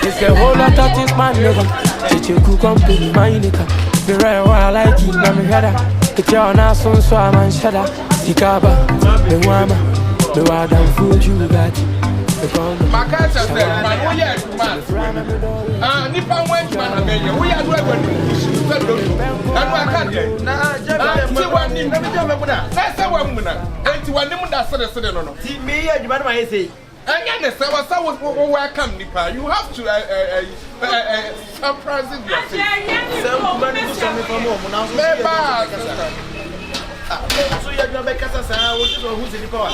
It's a whole lot of things, man, nigga. Kyekyeku come to be my nigga. Me right where I like it, na me header. It's your nass on so I'm on shudder. Tikaba, me wama, me wadam food you got. My cat said, my boy, man. Nipa went to my man. We are doing and I can't. Nah, one name, that's a woman. And to one name that's a citizen. See me, you might say. And yes, I was welcome, Nipa. You have to surprise it yourself. So you're going to make us a who's in the power.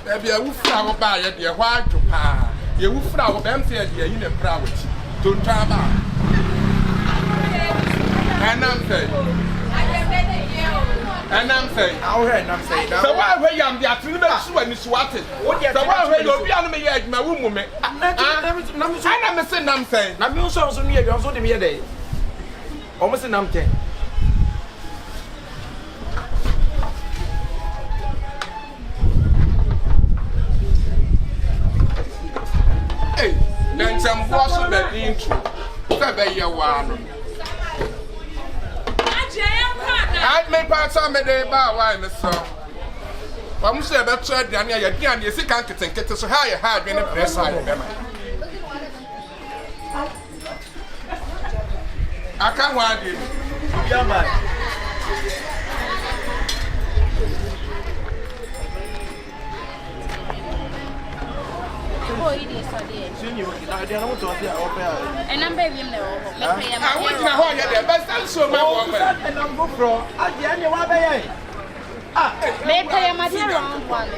Maybe I will flower by a dear white to pa. You will flower empty a dear in a crowd to travel. And I'm saying, so why were you the attribute when you swatted? So why were you beyond me at my woman? I'm saying, I'm also near you, also the day. Almost an empty. Hey, then some was the intro. Seven year one. I may pass on my day by why, Miss Sir. I'm sure about Daniel, you see, can't get so high, hard in a press. I can't want you. And I'm baby, no. I want to hold you there, but I'm so much. And I'm go from at the end of my day. They pay my dear round one.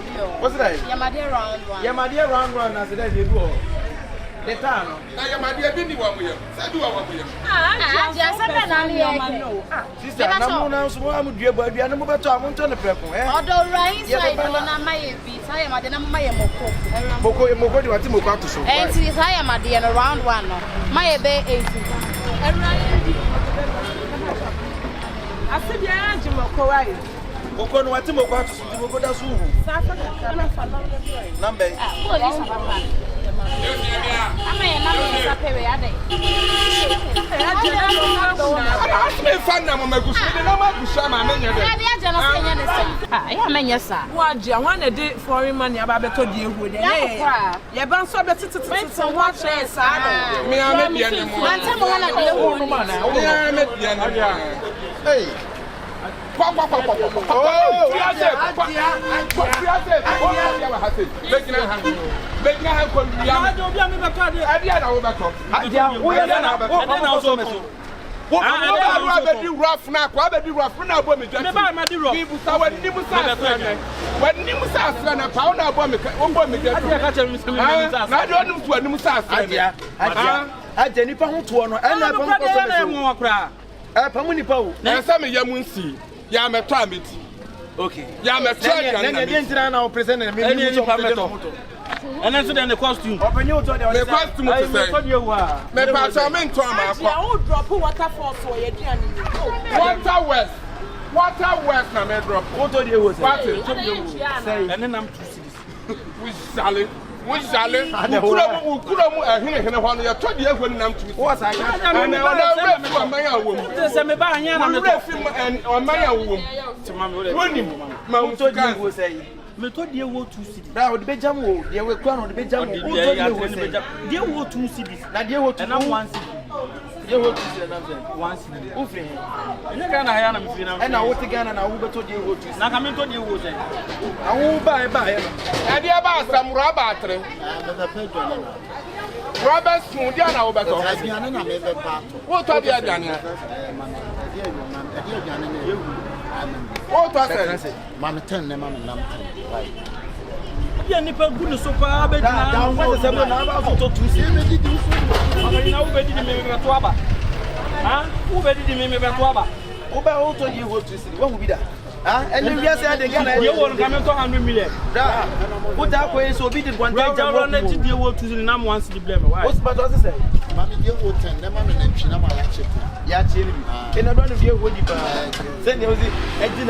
What's that? You're my dear round one. You're my dear round one as you go. The town. Now you're my dear Binny one with you. I do want with you. Just a sister, I'm not so I'm dear, but you're not to I'm on the purple. Although right side on my beat, I am at the number of Moko, you want to move out to show. And since I am at the end around one, my bay 80. I said, yeah, Jim O'Coy. Moko, what to move out to go down soon. Number. I want to do foreign money about the deal with you. Ban so better to watch us. Me, I met the yeah, I'm a tramit. Okay. Yeah, I'm a tramit. Then the engineer now present and and then the costume. Open you to the costume to say. Me pass am in Thomas. I will drop waterfall for you. Water west na me drop. What do you was? Say. And then I'm 2 cities. We shall. Ukuramu ahene hwanu ya todi ehwani nam tu. What's I got? And na man ya wo. Say me ba anya na me film and on man ya wo. Wonim. Ma utodi wo say. Me todi e wo 2 cities. Na odi bejam wo. De we kwa na odi bejam wo. Utodi wo say. De wo 2 cities. Na de wo 2. Na 1 city. De wo 2 cities na say. 1 city. Ufre. Ene ga na haya na me fi na. E na wo te Ghana na wo beto de wo 2. Na ka me todi e wo say. Awu ba e. E de ba samura ba atre. Robert Spoon, dia na wo beto. Aduane na me be pa to. Wo to dia aduane. Wo to say. Mama 10 na mama nam 10. Right. Dia nipa gunu so pa be dina. Da wo se me na ba to 2 cities. Me di di so. Mama na wo be di me be to aba. Ha? Wo be di me be to aba. Wo ba wo to ye wo 2 cities. Wo hu bi da. And then we are saying again, you won't come to 100 million. Put that way so be the one time. You will to the name once the blame. What's but what to say? Mammy, you will 10, the mammy and China, my chip. Yachim. In a run of your woody bar. Send you the engine.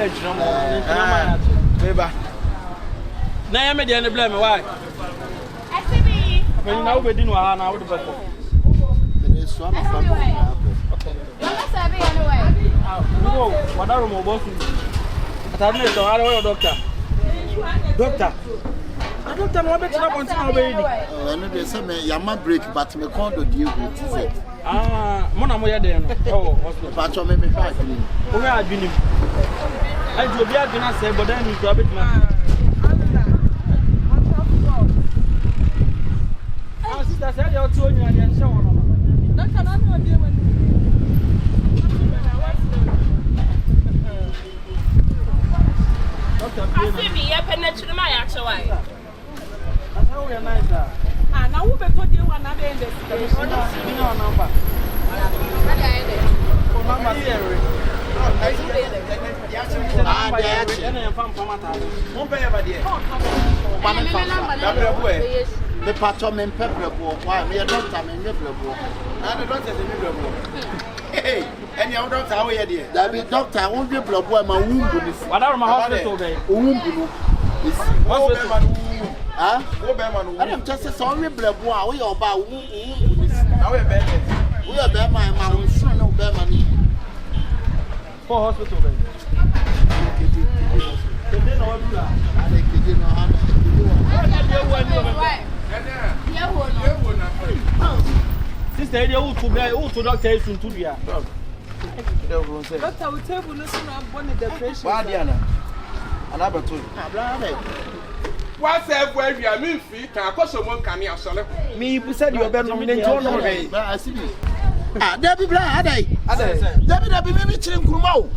meba. Na ya me de ne blame why? SB. When now we didn't ha na wo de beto. There is some from Don't serve anyway. No, what are mo boss? Atane to ara wo doctor. Doctor. I don't tell me what to want to be. no dey say me yama break but me con do die go to say. Mo na mo ye de no. Oh, hospital. But you me try to. O me adwini. I do be adwina say but then you to abet ma. Sister said you to only and show no. Doctor na no dey when. I see me ya penetrate my actual why. How we nice ah. Na wo beto dey one na be investigation. No number. O number here. Me patcho me pepperbo. Why me doctor me pepperbo. Na the doctor say me blabo. Hey, any other doctor how you there? That be doctor won be pepperbo ma wumbu ni. What are my hospital be? Wumbu no. Hospital. Ah? Wo be man wo. I'm just say so we pepperbo a we oba wumbu ni. How you be? We be ma unsu no be ma ni. For hospital be. Today no we la. Ale keje no ha. Sister, you to doctor is to dia. Doctor, we table no so na born depression. Wa dia na. Anabato. Wa say for awia me fi kan akoso mo kan ni asole. Me bu said you be nominate on no be. Ba asibi. Ah, Debbie bra adai. Adai. Debbie me chiri nkuruma o.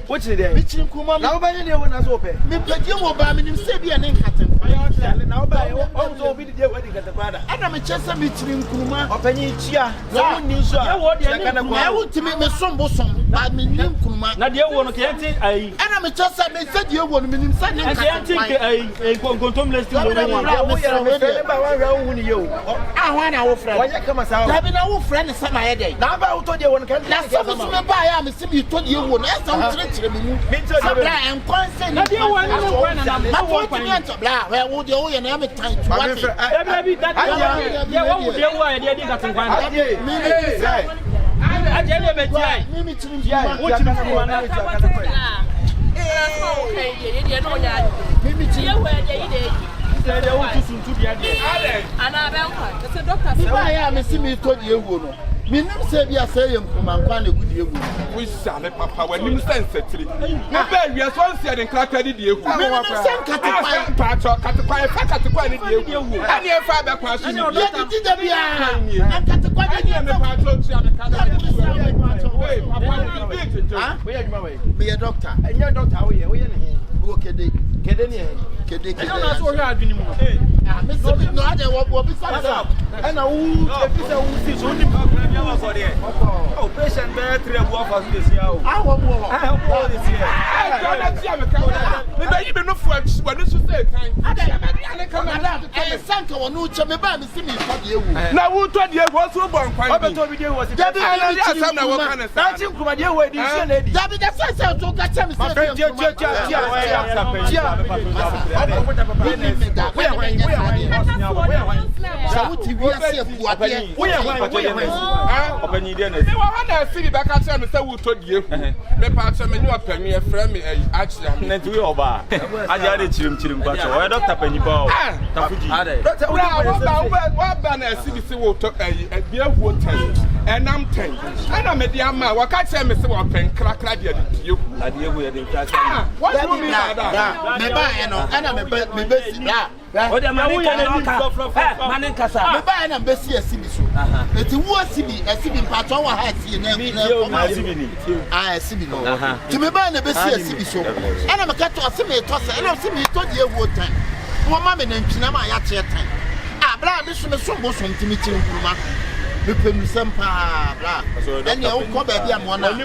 What's it there? Me chiri nkuruma. Na wo ba ni wona so pe. Me pedi mo ba me nim se bia ne nkatem. Na wo ba o so obi dey wedding get kwada. Ana me chese me chiri nkuruma. Opanyi chia. Na woni so. Ya wo dey na Na wo timi me sombo som. Ba me nim nkuruma. Na dey wo no kente ai. Ana me chese me se dey wo no me nim se ne nkatem. Kente ai kontom list wo no. Wo yere me fe ba wa hwa hu ni ye o. Ah wa na wo frɛ. Wanya kama sa. Dabi na wo frɛ ne sama ye dey. Na ba wo to dey won kan. Na so me ba ya me se me to dey wo na esa wo kyerɛ me mu. Sabra enkon se na dey wo no kwa na na wo timi antobla. Wo dey wo ye na me tan to what. Baby that yeah wo dey wo ya dey that nkwan. Me say. Aje le be jai. Me chiri nkuruma. Wo chiri nkuruma na Okay, you know ya. Me chiri. You were dey. Say dey wo tusuntu dia dey. Ana be nkwa. The doctor Me say ba ya me se me to dey wo no. Me nim se bia say ye nkuruma nkwan na gudi ewu. We sale papa when nim sense tiri. No be wi so nse de nkrakra di ehu. Me nim se nkate kwan. Pa cho kate kwan fa kate kwan di ehu. Ani e fa be kwa so ni. Ye di da bia. Nkate kwan Ani e me pa cho tia me ka. Hey, papa we dey to. Ah? We aduma we. Me ye doctor. Enye doctor we ye ne. Wo kede. Kede ni e. Kede. na so hwe adwini mu. Ah, me se no ade wo bi sa. Ana wu efi se wu si so ni program ya wa for there. Oh, patient be 3 abu afa so dey see how. Ah, wo wo. Ah, wo dey see. Ah, go na tia me ka. Me be yi be no fu wani so say kan. Ade ka na. Sanka wo no che me ba me se me to dey ewu. Na wu to dey ewu so bon kwan. Obeto bi dey wo si. Dabi Ana me dey asam na wo kan Na sa. chi nkuma dey wo di se na di. Dabi da say to ka che me se. Opanyi dey na. Me wa na fi bi baka che me say wu to dey ewu. Me pa che me ni opani e frɛ me achi. Na nti we oba. Aja dey chirim kwa cho. O doctor panyi pa o. Tafuji. Doctor wa ba na si bi se wo to bi ewu 10. Enam 10. Ana me dey ama wa ka che me se wo pen krakra dey ewu. Ade ewu ye dey krakra. What do you mean by that? Me ba no, ana me be si da. O dey mani ka ka. Mani kasa. Me ba na be si asibi so. Eti wo asibi patron wa ha tie na Asibi ni. Ah, asibi no. Ti me ba na be si asibi so. Ana me ka to asime to se, ana se me to die wo tan. Wo ma me na ntwina ma ya che tan. Ah, bra me so bo so ntimi chi nkuruma. me penusam pa bra ene o ko ba bia mo na me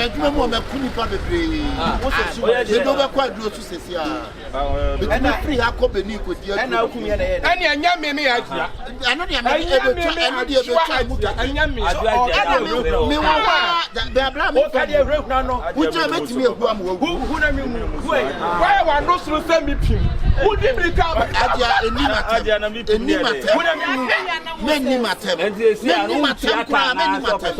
dwuma mo me kuni pa bebre wo so su me do be kwa duro su sesi a ene free ha ko beni ko dia ene akum ye na ye ene anya me me atua ano dia me ebe twa mu ta anya me me wa da bra mo ka dia hwe kuna no wo je metimi egu am wo hu na me mu why wa no suru se mi pim wo di mi ka adia eni matem hu na me mu meni matem meni matem kwa meni matem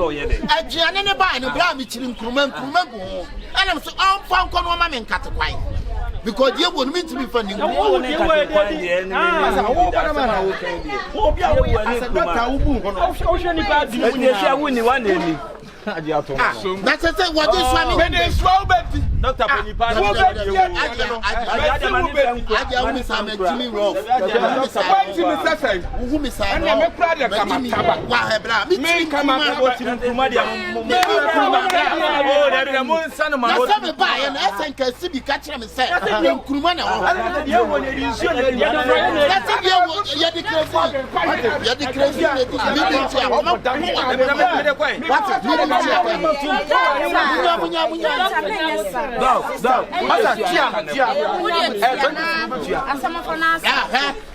adia ne ba ne bra mi chiri nkuruma gu ho ana so on fa nko no ma me nkate kwai because you won't mean to be funny. Doctor, what is one? Doctor,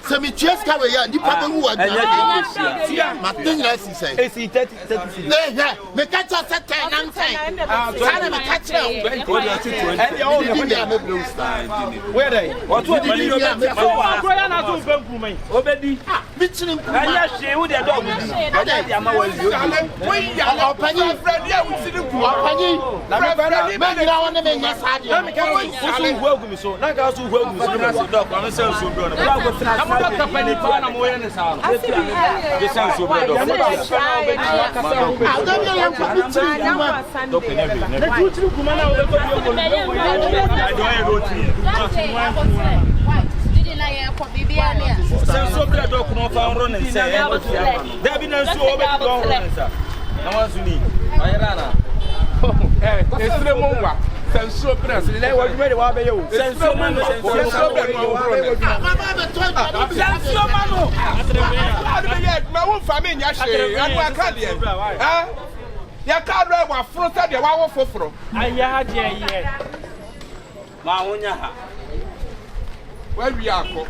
so me chase carry ya di papa who are there my thing is say is 30 me catch us at 10 say me catch you where they what do you na to improvement obedi me chinim anya she wo dey dog dey ama wa we ya opani friend ya we see ku opani na me me na wona me nya saade na me ka so hu agumi so na ka so hu agumi so na so dog na so so bro na go tena na mo doctor pani pa na mo ye ne sa no je san so bro dog senso bra do ko no fa ro ne se da bi na so o be do ro ne sa na wa suni ayara na esre mo wa senso bra se le wa dwuma de wa be ye o senso man senso bra mo ro ne senso man no adu be ye ma wo fa me nya hye adu aka de ha ya ka do wa fro se de wa wo foforo aya ha de ye ma wonya ha wa wi akọ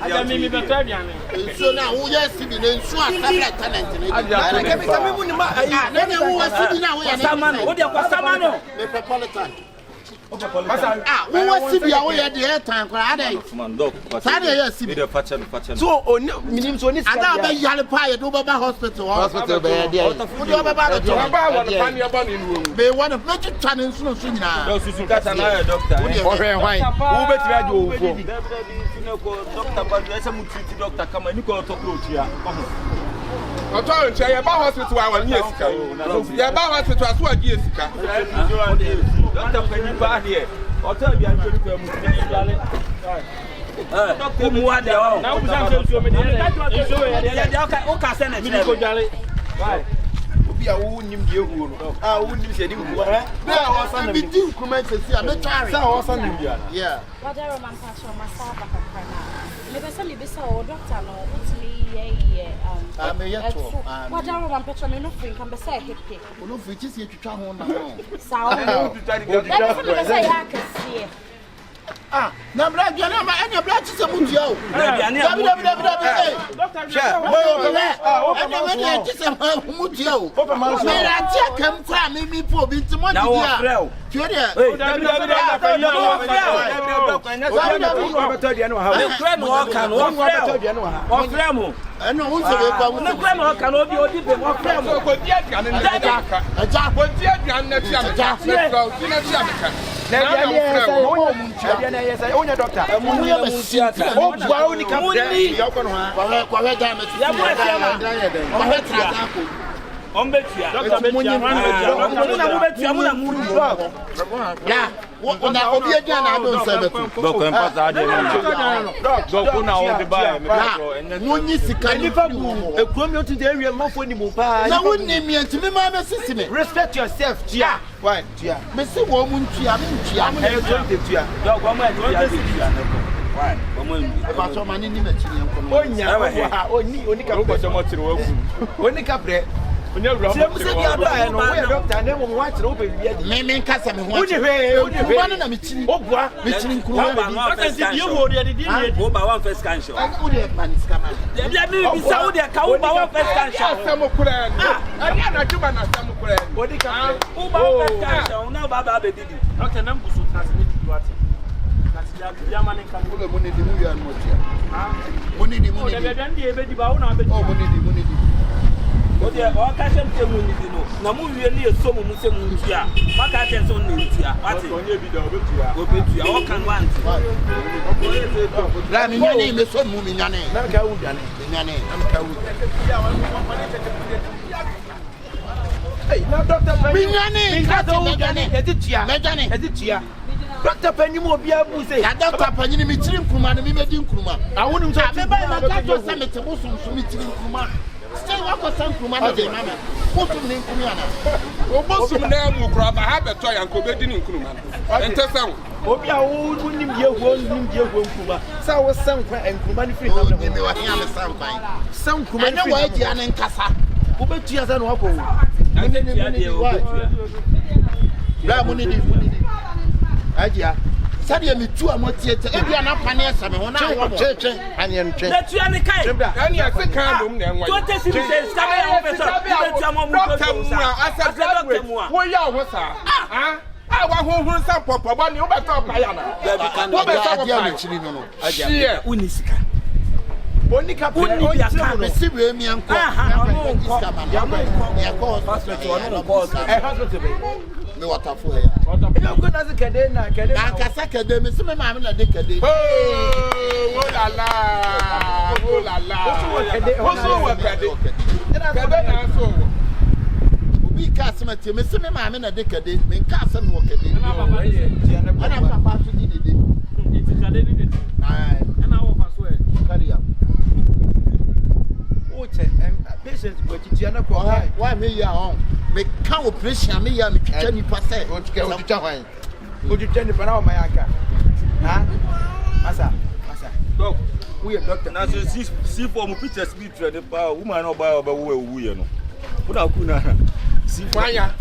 aja mimi be to abiane so na wo yes bi ne nsu asabra talent ne na ke ka me mu ni ma ayi na ne wo wasi na wo ya ne samano wo de kwa samano metropolitan wo wasi bi a wo ya de etan kwa adai sa de ya si bi so minim so ni ada ba yale pa ye do ba hospital be de wo do ba ba to ba wo pa ni ba ni nu be wona me twa ne nsu no so nyina do susu kata na ya doctor o hwe hwan wo betimi aje wo fo doctor ba do ese mu treat doctor kama ni ko to close ya ọtọ nche ye ba hospital wa ni esika ye ba hospital aso agi esika doctor pani ba here ọtọ bi anjo ni mu ni dale doctor mu ade o na wo san so me de so ya o ka se na mi ko dale obi a wo nim de ehuo no a wo nim se de ehuo na wo san na mi di nkruma sesi a me tware sa wo san nim dia yeah Wadaro man passion masaba kakana. Lebesa libesa o doctor no utimi me yeto Wadaro man petrol me no free kan besa hepe. ono fiti si etwitwa ho na ho Sawo. Lebesa ya kese. Na bra biana ma enya bra chi se mutia o biana doctor enya chi se mutia o me ra ti akam kwa me po bi ti mo di dia tue Ombetia doctor muna muru ya na obi aduan na adon se betu doctor empata ade doctor na o de ba me no nyi sika ni fa bu ekuomi o tide awie mafo ni mu pa na wonni mi antimi ma me sisime respect yourself tia why tia me se wo mu ntua me ntua me e to de tia doctor mo e tia Why? About so many image. Oni ka ko so motiri wa ku. Oni ka bre. Oni awura motiri wa. No, we doctor na mo wa kire wo be bia di. Me kasa me ho. Oni hwe na me chiri. Obua me chiri nkuru. Doctor si die wo de di ni. Wo ba one first can show. Wo de man scammer. Bia me bi sa wo de ka wo ba one first can show. Asam kura ni. Ani ana juba na asam kura ni. Odi ka wo ba one first can show na ba ba be di. Doctor na mbusu transmit duati. Ya mane kan ko mo ne di mu ya no tia. Mo ne di. O de be dan di e be di ba wo na be di. Oh mo ne di. O de o ka sem te mu ni di no. Na mu wie ni eso mu se mu ntia. Maka te so ni ntia. Wati. O nye bi da o be tia. O be tia. O kan want. La mi nyane me so mu mi nyane. Na ka wu nyane. Nyane. Am ka wu. Hey, na doctor Mi nyane. Ka do wu nyane. E di tia. Me nyane. E di tia. Doctor Penny mo bia bu say. Ya doctor Penny mi chiri nkruma na mi medi nkruma. Awonu so me ba na ka to say me te bo so mi chiri nkruma. Say wa ko san nkruma na de mama. Ko to ni nkruma na. O bo sum na mu kura ba ha beto ya nko be di ni nkruma. Ente san. Obi a wo nim ye ho nkruma. Sa wo san kwa nkruma ni free na me. Ni me wa hia me san kwan. San nkruma ni free. Ana wa ji ana nkasa. Wo be tua sa na wa ko. Ni Bla mo ni di. Ajia. Sadia mi tu amotiete. Ebi ana pane esa me ho na wo. Cheche. Anye ntwe. Na tua ni kai. Ani ase kan dom na enwa. 20 citizens come here over so. Bi tua mo mu ko so. Asa doctor mu. Wo ya wo sa. Ah. Ah wa ho hu sa popo ba ni wo be top na ya na. Wo be top na chiri no no. Ajia. Uni sika. Oni ka pe oni bia ka no. Si we mi anko. Ya ko hospital no ko. Hospital be. Me waterfall ya. Ina ko na kede na. Na kasa kede me se me ma me na de kede. Oh la la. Oh la la. Oso wa kede. Kede na so. Obi ka se mate me se me ma me na de kede. Me ka se no kede. Ana papa so di de. Iti kede ni de. Ai. Ana wo fa so e. Carry am. Patient go titi na ko. Why me ya on? Me ka operation me ya me twitwa ni pase. O twitwa hwan. O twitwa ni pa na o ma yanka. Ha? Masa. Doc, we a doctor. Na so see for mu pictures be trade pa woman no ba wo ye no. Wo na ku na. Si fanya.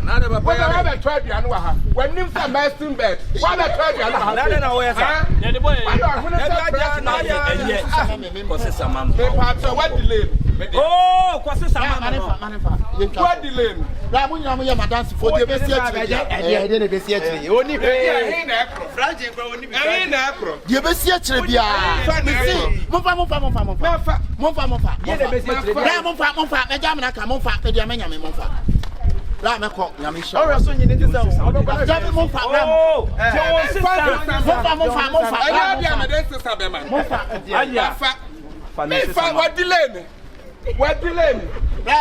Na da ba pa ya. Wa be twa aduane wa ha. Wanim sa medicine bed. Wa be twa aduane ha. Na na wo ya sa. Ya de boy. Na ya. Ko se samam. Me pa to what delay. Oh, ko se samam. Manefa. What delay. La mu nyam ya madansi fo de be si akire. De be si akire. Oni he na ekro. Franje kwa oni be. He na ekro. De be si akire bia. Monfa. Ye de be si akire. La monfa. Me jam na ka monfa. Me dia me nyame monfa. La me ko nyame sha. Ora so nyi nti sa. Jam monfa. Oh. Monfa. Aya bia me de sister be man. Monfa. Aya fa. Me fa what delay me. What delay me. Me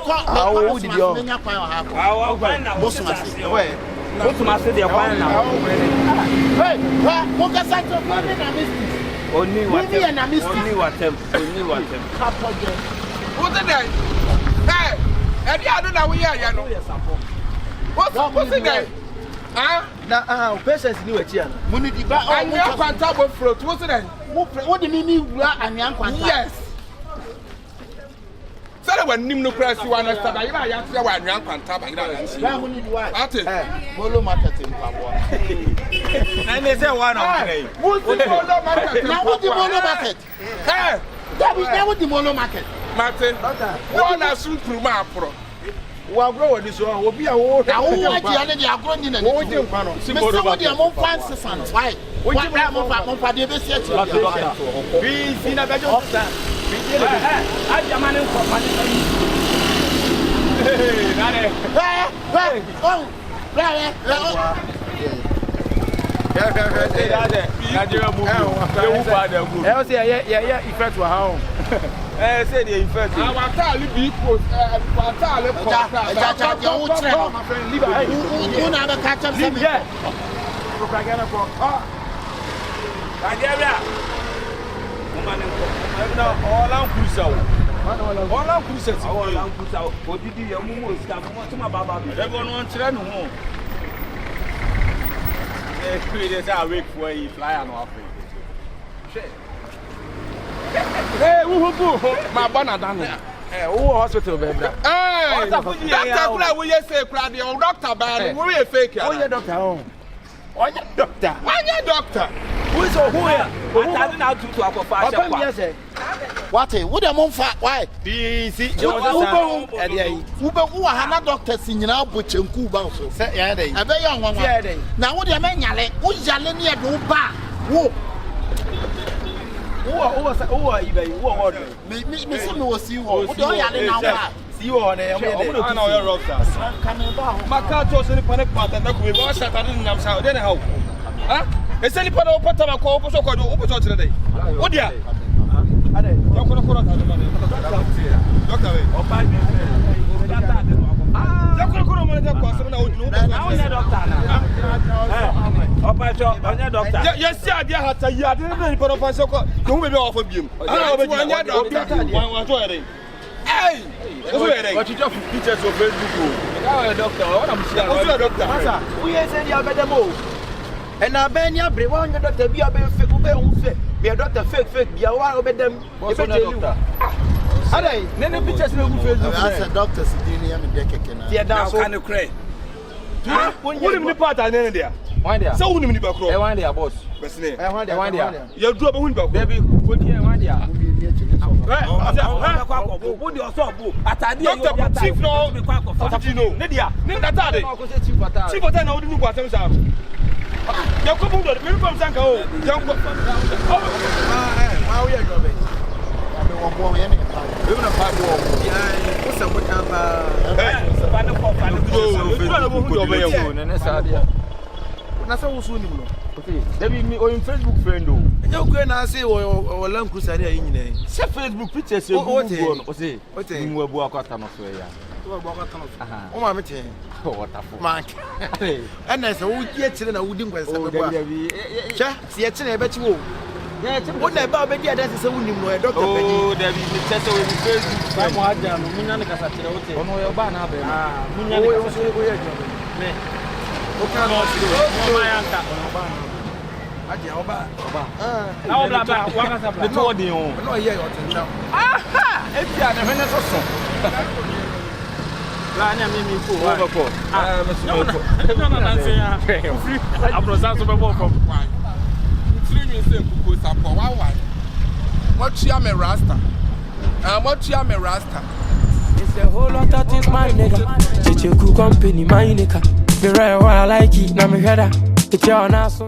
ko me nya kwan ha ko. Awo kwan na Boss masi. We. Boss masi de kwan na. Hey, mo ka sa to me na mistis. Oni watem. Oni watem. Kapoje. What the day? Hey, e dia do na we ya no. What's the day? Ah? Na patients ni wachi ana. Muni di ba anya kwanta bo fruit. What's the day? Wo di mi wura anya kwanta. Yes. Sala wa nim no kra si wa na sada ira ya tia wa anya kwanta ba ira ya si. Ba muni di wa. Ate. Bolo market mpabo. Na me say one on today. Wo di bolo market. Na wo di bolo market. Hey. Dabi na wo di bolo market. Martin. Wo na sun pruma apro. Wa agro wa di so obi a wo. Na wo aji ane di agro ni na ni. Wo di nkwa no. Me say wo di amon fancy fan. Why? Wo di mo fa de be si ati. Bi si na be jo sa. Bi di le. Aja mane ko mane. Hey, na ne. Hey. Oh. Nigeria movie. You bad good. I say yeah effect wa ha. Say the effect. Our tali be post our tali post. Ja wo tre. My friend live ahead. Who na be catch am say me. Propaganda for. Nigeria. Woman ko. Na all am kusa o. All am kusa ti. All am kusa o. Odidi ye mu mo sika mo tuma baba bi. E go no nkyere no ho. They are wait for you fly and off. Hey, who my banana done? Who hospital baby? Hey, doctor, we say crowd the doctor bad. We a fake. Oh, yeah, doctor. Oh, yeah, doctor. Why you doctor? Who is who here? I didn't have to go for What? What am on fat? Why? see. Who are Hana doctors in your butcher and cool bounce? Yeah, they. A very young one. Now, what do you mean, Yale? Who's Yale near the bar? Who? Who are you? Who are you? Me was you. What do you now? See you on there. I know you're rockstar. My car chose any panic part and we watched that I didn't know. Then how? Huh? It's any part of what I call so called open today. What dear? Yes, sir. Dear, I didn't put up a so called. Don't be off of you. Hey! What you just pictures of Facebook? Now a doctor. What I'm saying? What's your doctor? We ain't saying you better move. And I ben ya bre one your doctor be a fake fake. Be a doctor fake. Be a one over them. What's your doctor? Are they? None pictures no Facebook. As a doctor sitting here in the deck. Yeah, that's kind of cray. What do you part I there? One there. So who need back row? One there, boss. Best name. One there. You drop a window. Baby, put here one there. Doctor, chief no, Lydia, Natade, Chief of 10 old new bottoms out. You come to the middle from Sanko. How are you going? Facebook friend. You can say or Land Cruiser in Facebook pictures. What Oh, my meeting. Mark. And I said, oh, yet, I wouldn't go. See, I bet you. What about Betty? That is a woman, Doctor. Oh, there is the test with Facebook. Someone, Munana Casati, on your banner. What you am a rasta? What you am a rasta? It's a whole lot of things, my nigga. Kyekyeku company, my nigga. Me right where I like it, now me head. It's your naso.